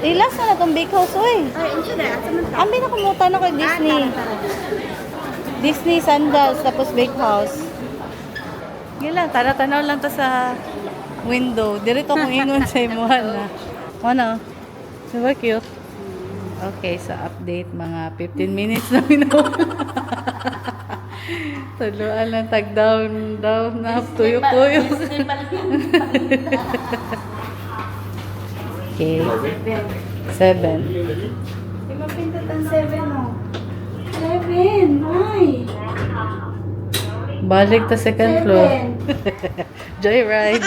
Ilas na itong bake house, uy. Ay, ito na. Asa man Ang binakumutan ako Disney. Disney sandals, tapos bake house. Yun lang, tara-tanaw lang to sa window. Dirito kong ingon sa imuhan na. Ano? Diba cute? Okay, so update mga 15 minutes na minawala. Tuluan lang tag-down na tuyo-tuyo. Okay. 7. Di mapindot ang 7, no? 7, ay. Balik ta second floor. Joyride.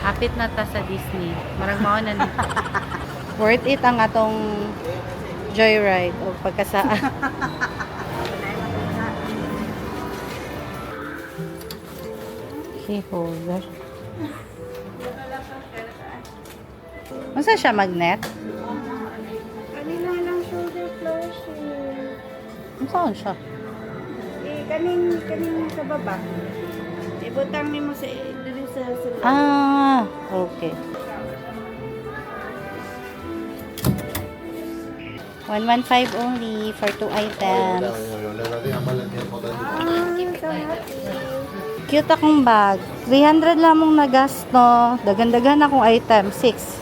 Hapit na ta sa Disney. Marag mao na ni. Worth it ang atong joyride o pagkasaan. Key holder. Masa siya magnet? Kanina lang shoulder closure. Saan siya? Kanin sa baba. Ibutang mo sa dito sa Ah, okay. 115 only for 2 items. Cute akong bag. 300 lamang na gasto. Dagan-dagan akong item. 6.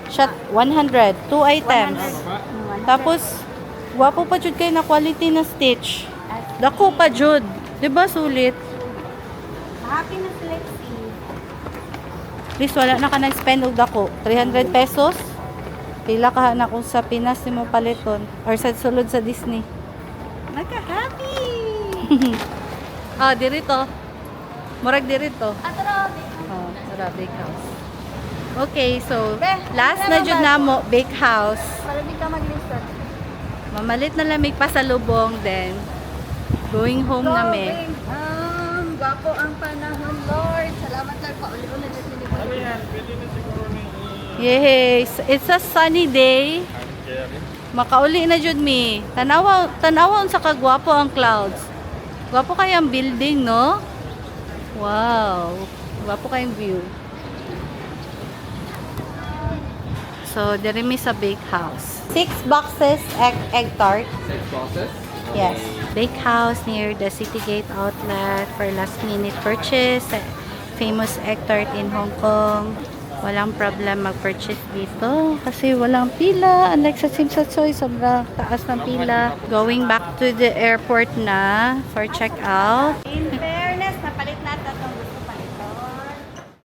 Shot 100. 2 items. Tapos, wapo pa jud kayo na quality na stitch. Dako pa jud. Diba sulit? Happy na flexi. Please, wala na ka nag-spend og dako. 300 pesos. Pila ka na kung sa Pinas ni mo paliton. Or sa sulod sa Disney. Nagka-happy! Ah, dirito. Murag dirito. Atrabi. Oh, tara, bake house. Okay, so, last na jud namo, bake house. Para di ka mag-listen. Mamalit na lamig pa sa lubong, then, going home nami. Gwapo ang panahon, Lord. Salamat, Lord. Pauli-uli na Yes, it's a sunny day. Makauli na jud mi. Tanawon sa kagwapo ang clouds. Gwapo kay ang building, no? Wow. Gwapo kay ang view. So, diri mi sa bake house. 6 boxes egg tart. 6 boxes? Yes. Bake house near the City Gate outlet for last minute purchase. Famous egg tart in Hong Kong. Walang problem mag-purchase dito kasi walang pila. Unlike sa Simsatsoy, sobrang taas ng pila. Going back to the airport na for check-out.